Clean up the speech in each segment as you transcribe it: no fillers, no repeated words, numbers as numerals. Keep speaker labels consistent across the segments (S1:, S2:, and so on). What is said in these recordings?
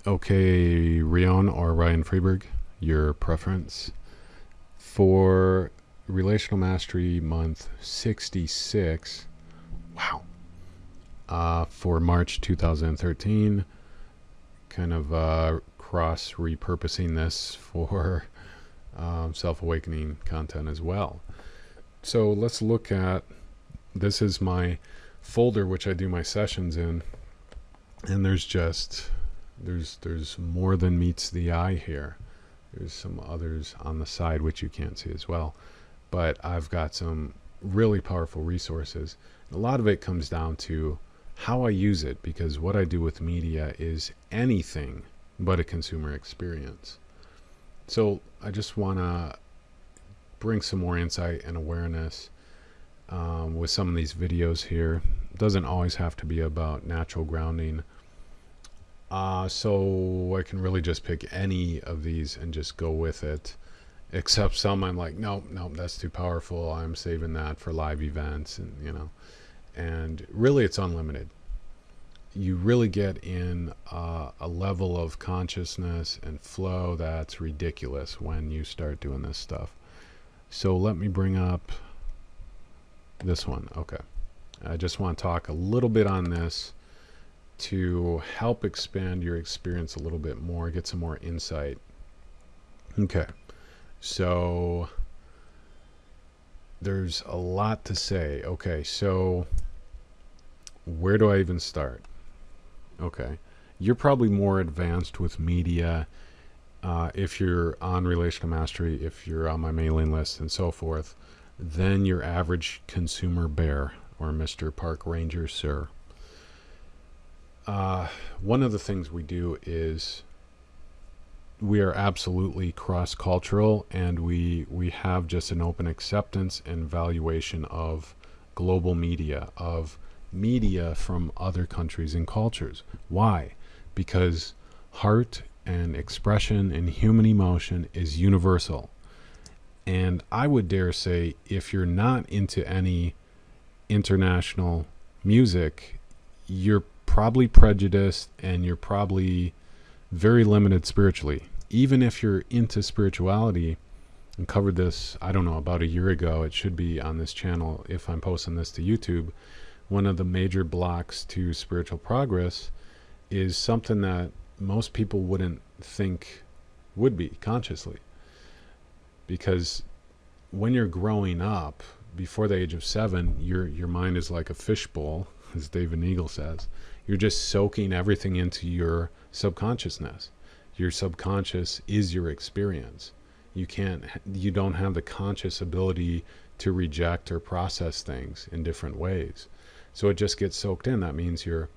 S1: Okay, Rion or Ryan Freeberg, your preference for Relational Mastery Month 66. Wow. For March 2013, kind of cross repurposing this for self-awakening content as well. So let's look at, this is my folder which I do my sessions in, and there's more than meets the eye here. There's some others on the side which you can't see as well, but I've got some really powerful resources. A lot of it comes down to how I use it, because what I do with media is anything but a consumer experience. So I just want to bring some more insight and awareness with some of these videos here. It doesn't always have to be about natural grounding. So I can really just pick any of these and just go with it. Except some I'm like, no, that's too powerful. I'm saving that for live events, and and really it's unlimited. You really get in a level of consciousness and flow that's ridiculous when you start doing this stuff. So let me bring up this one. Okay. I just want to talk a little bit on this to help expand your experience a little bit more, get some more insight. Okay. So there's a lot to say. Okay. So where do I even start? Okay. You're probably more advanced with media if you're on Relational Mastery, if you're on my mailing list and so forth, than your average consumer bear or Mr. Park Ranger, sir. One of the things we do is we are absolutely cross-cultural, and we have just an open acceptance and valuation of global media, of media from other countries and cultures. Why? Because heart and expression and human emotion is universal. And I would dare say, if you're not into any international music, you're probably prejudiced and you're probably very limited spiritually. Even if you're into spirituality, and covered this, I don't know, about a year ago, it should be on this channel if I'm posting this to YouTube. One of the major blocks to spiritual progress is something that most people wouldn't think would be consciously. Because when you're growing up, before the age of 7, your mind is like a fishbowl, as David Neagle says. You're just soaking everything into your subconsciousness. Your subconscious is your experience. You don't have the conscious ability to reject or process things in different ways. So it just gets soaked in. That means your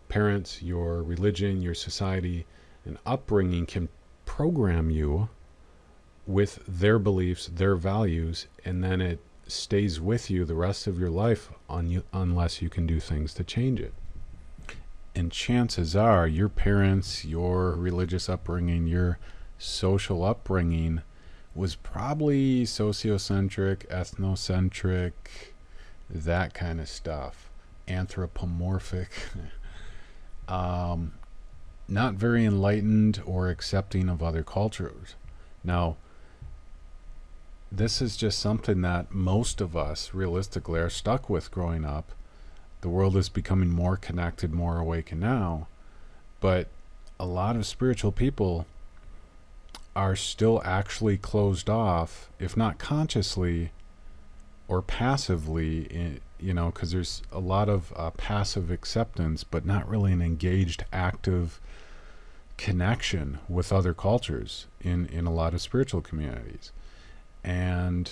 S1: parents, your religion, your society, and upbringing can program you with their beliefs, their values, and then it stays with you the rest of your life unless you can do things to change it. And chances are your parents, your religious upbringing, your social upbringing was probably socio-centric, ethnocentric, that kind of stuff, anthropomorphic, not very enlightened or accepting of other cultures. Now, this is just something that most of us realistically are stuck with growing up. The world is becoming more connected, more awakened now, but a lot of spiritual people are still actually closed off, if not consciously or passively, because there's a lot of passive acceptance, but not really an engaged, active connection with other cultures in a lot of spiritual communities. And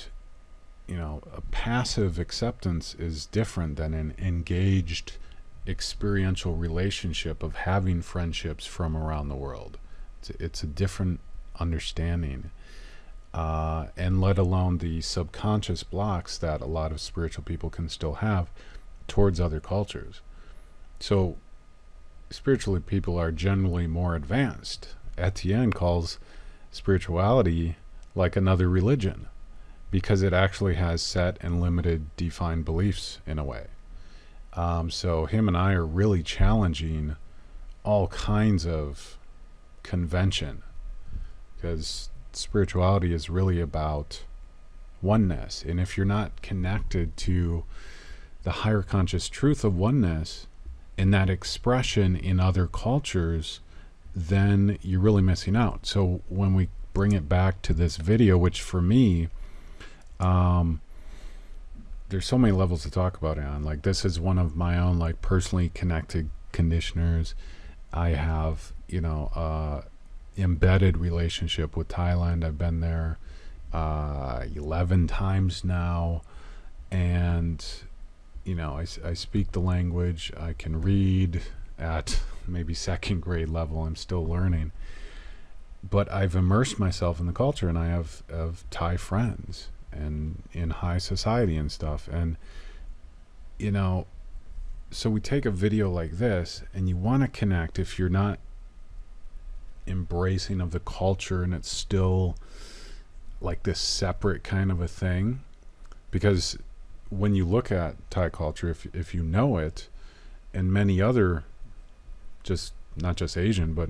S1: a passive acceptance is different than an engaged experiential relationship of having friendships from around the world. It's a different understanding, and let alone the subconscious blocks that a lot of spiritual people can still have towards other cultures. So spiritually people are generally more advanced. Etienne calls spirituality like another religion, because it actually has set and limited defined beliefs in a way. So him and I are really challenging all kinds of convention, because spirituality is really about oneness. And if you're not connected to the higher conscious truth of oneness and that expression in other cultures, then you're really missing out. So when we bring it back to this video, which for me, there's so many levels to talk about it on. Like, this is one of my own, like, personally connected conditioners. I have, embedded relationship with Thailand. I've been there 11 times now, and I speak the language. I can read at maybe second grade level. I'm still learning, but I've immersed myself in the culture, and I have Thai friends and in high society and stuff. And so we take a video like this, and you want to connect. If you're not embracing of the culture and it's still like this separate kind of a thing, because when you look at Thai culture, if you know it, and many other, just not just Asian, but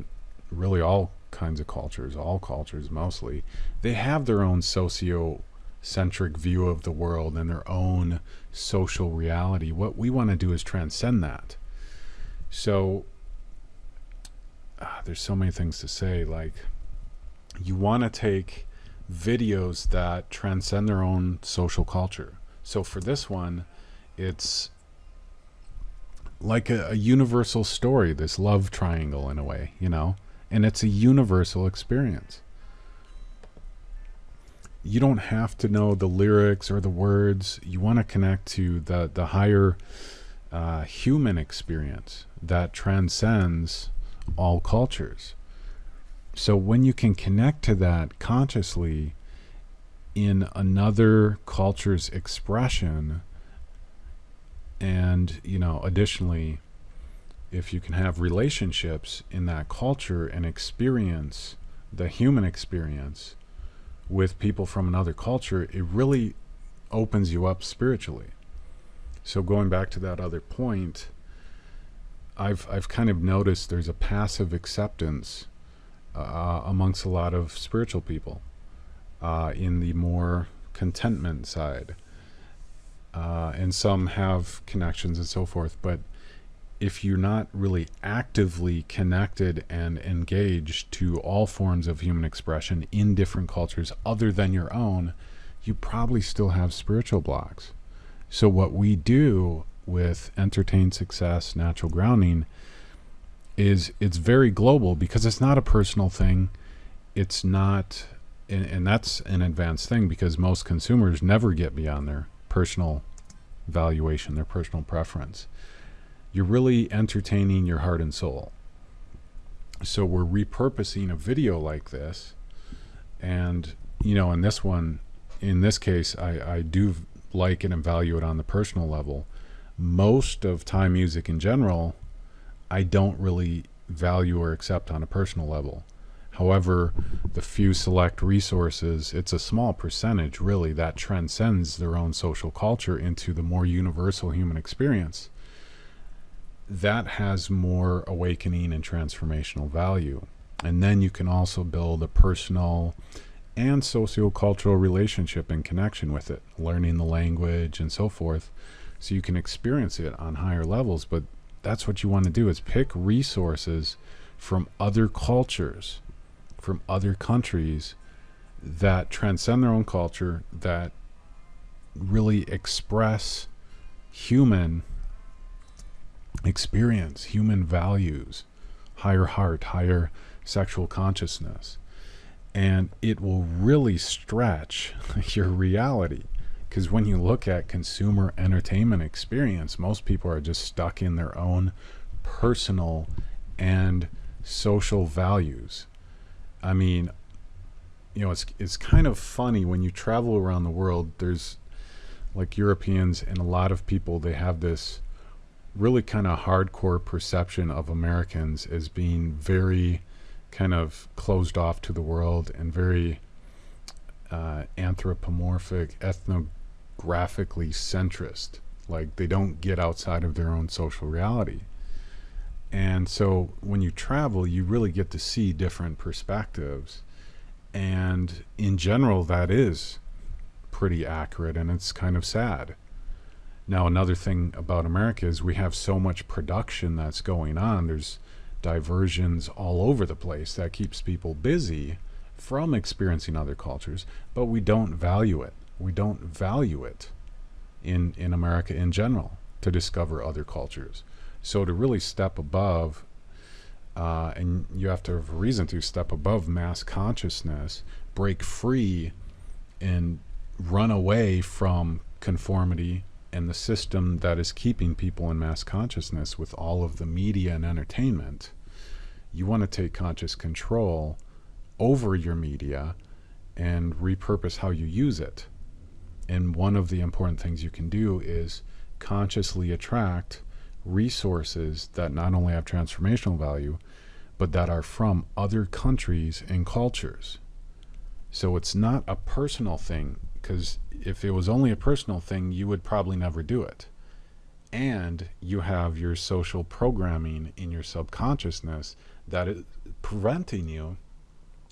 S1: really all kinds of cultures, all cultures mostly, they have their own socio-centric view of the world and their own social reality. What we want to do is transcend that. So there's so many things to say. Like, you want to take videos that transcend their own social culture. So for this one, it's like a universal story, this love triangle in a way, and it's a universal experience. You don't have to know the lyrics or the words. You want to connect to the higher human experience that transcends all cultures. So when you can connect to that consciously in another culture's expression, and additionally, if you can have relationships in that culture and experience the human experience with people from another culture, it really opens you up spiritually. So going back to that other point, I've kind of noticed there's a passive acceptance amongst a lot of spiritual people in the more contentment side, and some have connections and so forth. But if you're not really actively connected and engaged to all forms of human expression in different cultures other than your own, you probably still have spiritual blocks. So what we do with Entertain Success Natural Grounding is it's very global, because it's not a personal thing. It's not, and that's an advanced thing, because most consumers never get beyond their personal valuation, their personal preference. You're really entertaining your heart and soul. So we're repurposing a video like this, and in this case, I do like it and value it on the personal level. Most of Thai music in general, I don't really value or accept on a personal level. However, the few select resources, it's a small percentage really that transcends their own social culture into the more universal human experience. That has more awakening and transformational value. And then you can also build a personal and socio-cultural relationship and connection with it, learning the language and so forth, so you can experience it on higher levels. But that's what you want to do, is pick resources from other cultures, from other countries, that transcend their own culture, that really express human experience, human values, higher heart, higher sexual consciousness. And it will really stretch your reality. Because when you look at consumer entertainment experience, most people are just stuck in their own personal and social values. I mean, it's kind of funny when you travel around the world. There's like Europeans and a lot of people, they have this really kind of hardcore perception of Americans as being very kind of closed off to the world and very anthropomorphic, ethnographically centrist. Like, they don't get outside of their own social reality. And so when you travel, you really get to see different perspectives. And in general, that is pretty accurate, and it's kind of sad. Now, another thing about America is we have so much production that's going on. There's diversions all over the place that keeps people busy from experiencing other cultures, but we don't value it. We don't value it in America in general to discover other cultures. So to really step above, and you have to have a reason to step above mass consciousness, break free, and run away from conformity and the system that is keeping people in mass consciousness with all of the media and entertainment. You want to take conscious control over your media and repurpose how you use it. And one of the important things you can do is consciously attract resources that not only have transformational value, but that are from other countries and cultures. So it's not a personal thing, because if it was only a personal thing, you would probably never do it. And you have your social programming in your subconsciousness that is preventing you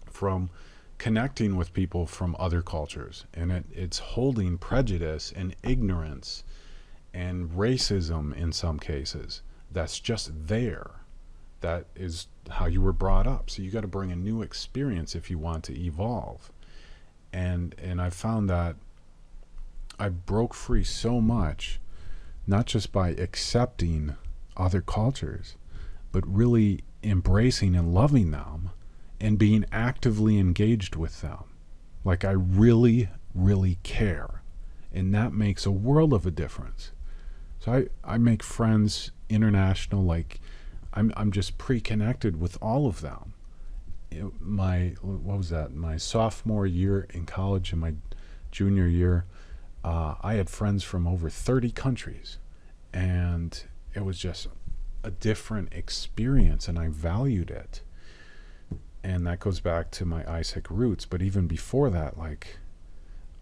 S1: from connecting with people from other cultures. And it's holding prejudice and ignorance and racism in some cases that's just there. That is how you were brought up. So you got to bring a new experience if you want to evolve. And I found that I broke free so much, not just by accepting other cultures, but really embracing and loving them and being actively engaged with them. Like I really, really care. And that makes a world of a difference. So I make friends international, like I'm just pre-connected with all of them. My sophomore year in college and my junior year, I had friends from over 30 countries, and it was just a different experience, and I valued it. And that goes back to my Isaac roots. But even before that, like,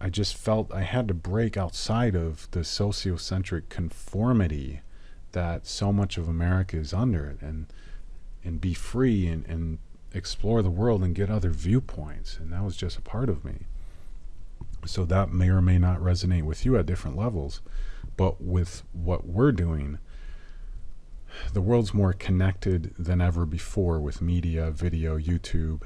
S1: I just felt I had to break outside of the socio-centric conformity that so much of America is under, and be free and explore the world and get other viewpoints. And that was just a part of me. So that may or may not resonate with you at different levels, but with what we're doing, the world's more connected than ever before with media, video, YouTube.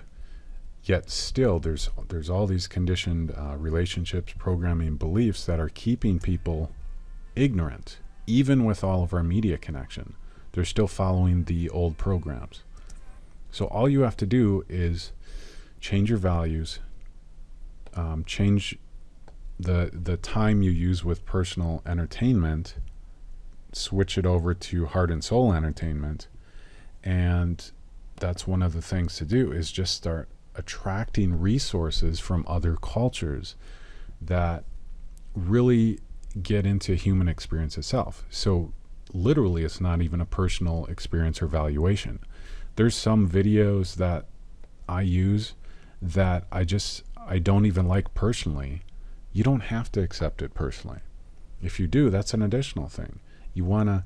S1: Yet still there's all these conditioned relationships, programming, beliefs that are keeping people ignorant. Even with all of our media connection, they're still following the old programs. So all you have to do is change your values, change the time you use with personal entertainment, switch it over to heart and soul entertainment. And that's one of the things to do, is just start attracting resources from other cultures that really get into human experience itself. So literally, it's not even a personal experience or valuation. There's some videos that I use that I don't even like personally. You don't have to accept it personally. If you do, that's an additional thing. You want to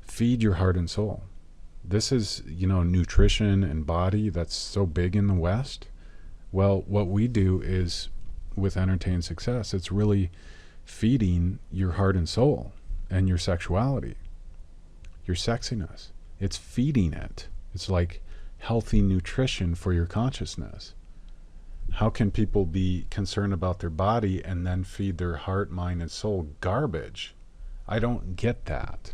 S1: feed your heart and soul. This is, nutrition and body that's so big in the West. Well, what we do is, with Entertain Success, it's really feeding your heart and soul and your sexuality, your sexiness. It's feeding it. It's like healthy nutrition for your consciousness. How can people be concerned about their body and then feed their heart, mind, and soul garbage? I don't get that.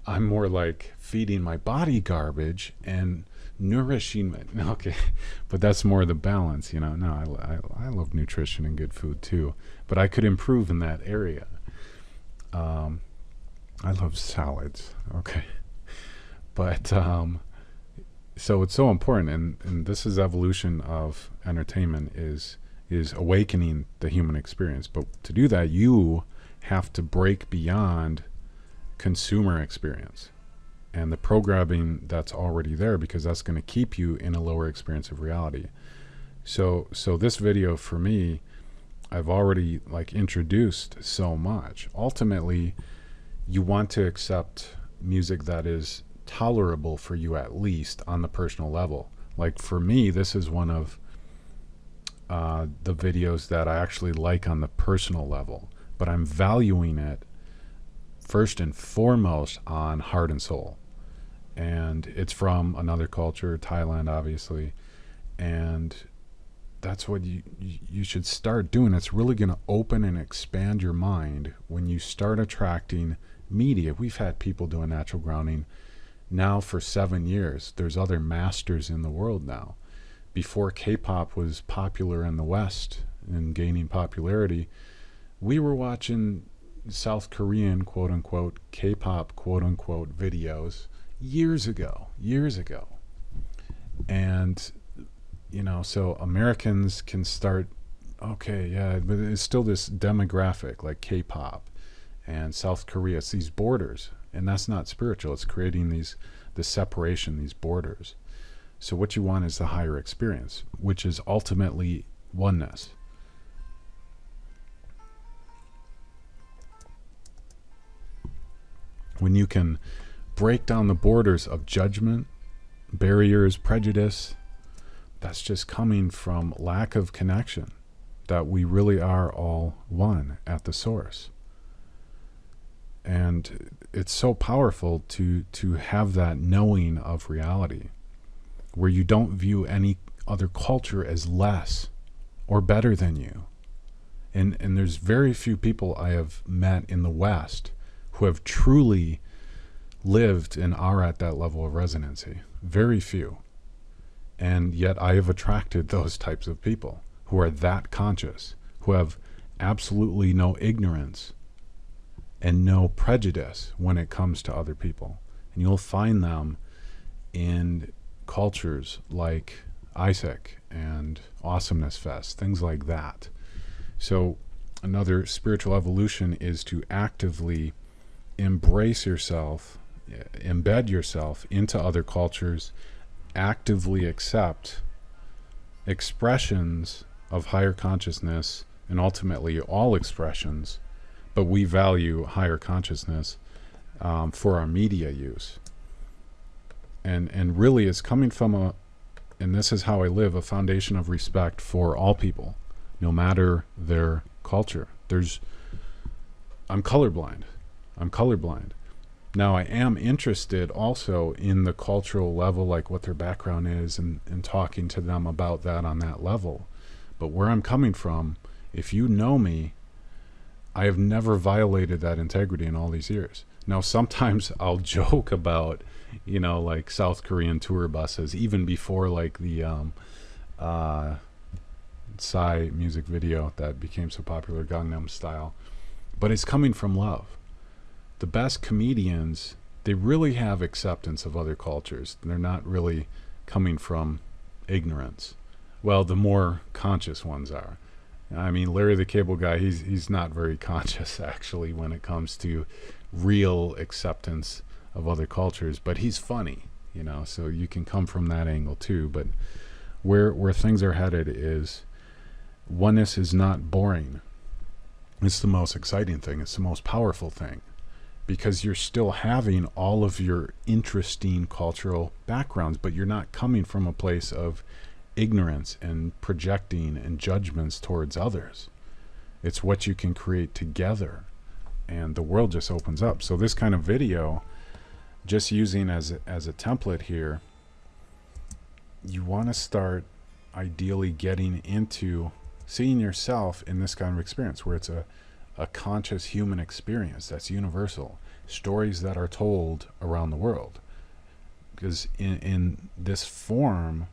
S1: I'm more like feeding my body garbage and nourishing my, okay, but that's more the balance, No, I love nutrition and good food too, but I could improve in that area. I love salads, okay, but so it's so important, and this is evolution of entertainment, is awakening the human experience. But to do that, you have to break beyond consumer experience and the programming that's already there, because that's going to keep you in a lower experience of reality. So this video, for me, I've already introduced so much. Ultimately, you want to accept music that is tolerable for you, at least on the personal level. Like for me, this is one of the videos that I actually like on the personal level, but I'm valuing it first and foremost on heart and soul. And it's from another culture, Thailand, obviously. And that's what you should start doing. It's really going to open and expand your mind when you start attracting media. We've had people doing natural grounding now for 7 years. There's other masters in the world now. Before K-pop was popular in the West and gaining popularity, we were watching South Korean, quote unquote, K-pop, quote unquote, videos years ago. And, you know, so Americans can start, okay, yeah, but it's still this demographic like K-pop and South Korea. It's these borders, and that's not spiritual. It's creating this separation, these borders. So what you want is the higher experience, which is ultimately oneness. When you can break down the borders of judgment, barriers, prejudice, that's just coming from lack of connection, that we really are all one at the source. And it's so powerful to have that knowing of reality, where you don't view any other culture as less or better than you. And there's very few people I have met in the West who have truly lived and are at that level of resonancy. Very few. And yet I have attracted those types of people who are that conscious, who have absolutely no ignorance and no prejudice when it comes to other people. And you'll find them in cultures like Isaac and Awesomeness Fest, things like that. So another spiritual evolution is to actively embrace yourself, embed yourself into other cultures, actively accept expressions of higher consciousness, and ultimately all expressions, but we value higher consciousness for our media use. And really it's coming from and this is how I live, a foundation of respect for all people, no matter their culture. I'm colorblind. Now I am interested also in the cultural level, like what their background is, and talking to them about that on that level. But where I'm coming from, if you know me, I have never violated that integrity in all these years. Now sometimes I'll joke about, you know, like South Korean tour buses, even before like the Psy music video that became so popular, Gangnam Style. But it's coming from love. The best comedians, they really have acceptance of other cultures. They're not really coming from ignorance. Well, the more conscious ones are. I mean, Larry the Cable Guy, he's not very conscious actually when it comes to real acceptance of other cultures, but he's funny, you know, so you can come from that angle too. But where things are headed is oneness is not boring. It's the most exciting thing. It's the most powerful thing, because you're still having all of your interesting cultural backgrounds, but you're not coming from a place of ignorance and projecting and judgments towards others. It's what you can create together, and the world just opens up. So this kind of video, just using as a template here, you want to start ideally getting into seeing yourself in this kind of experience, where it's a conscious human experience that's universal, stories that are told around the world. Because in this form,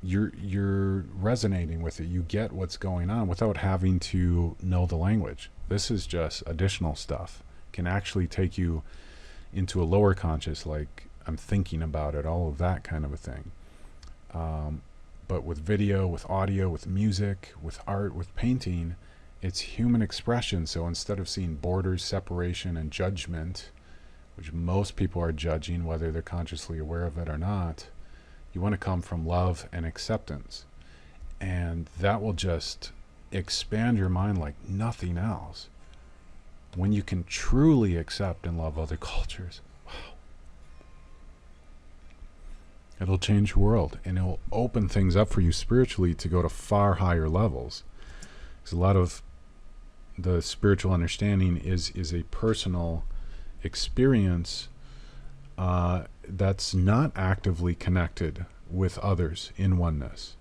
S1: you're resonating with it. You get what's going on without having to know the language. This is just additional stuff. Can actually take you into a lower conscious, like I'm thinking about it, all of that kind of a thing. But with video, with audio, with music, with art, with painting, it's human expression. So instead of seeing borders, separation, and judgment, which most people are judging whether they're consciously aware of it or not, you want to come from love and acceptance. And that will just expand your mind like nothing else. When you can truly accept and love other cultures, wow. It'll change the world, and it'll open things up for you spiritually to go to far higher levels. Because a lot of the spiritual understanding is a personal experience that's not actively connected with others in oneness.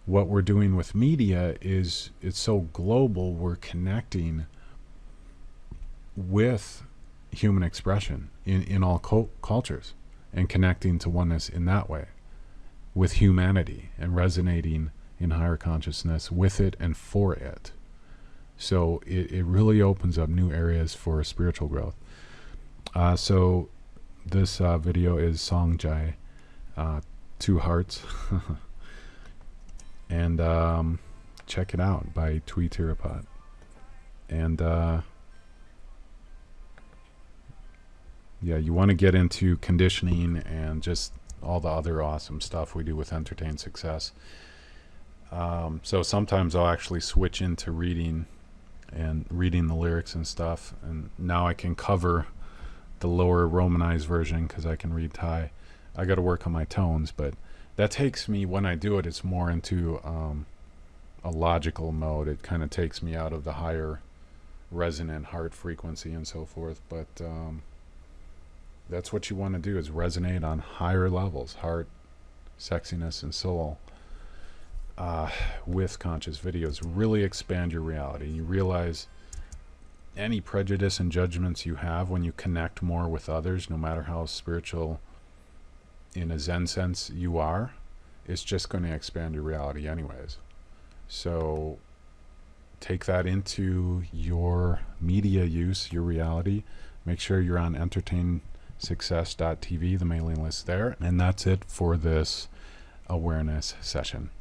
S1: What we're doing with media is it's so global, we're connecting with human expression in all cultures, and connecting to oneness in that way with humanity, and resonating in higher consciousness with it and for it. So it really opens up new areas for spiritual growth. So this video is Song Jai, Two Hearts. And check it out by Tui Tiraphat. And yeah, you want to get into conditioning and just all the other awesome stuff we do with Entertain Success. So sometimes I'll actually switch into reading the lyrics and stuff, and now I can cover the lower Romanized version because I can read Thai. I got to work on my tones, but that takes me, when I do it, it's more into a logical mode. It kind of takes me out of the higher resonant heart frequency and so forth. But that's what you want to do, is resonate on higher levels, heart, sexiness, and soul, with conscious videos. Really expand your reality. You realize any prejudice and judgments you have when you connect more with others, no matter how spiritual in a Zen sense you are, it's just going to expand your reality anyways. So take that into your media use, your reality. Make sure you're on entertainsuccess.tv, the mailing list there. And that's it for this awareness session.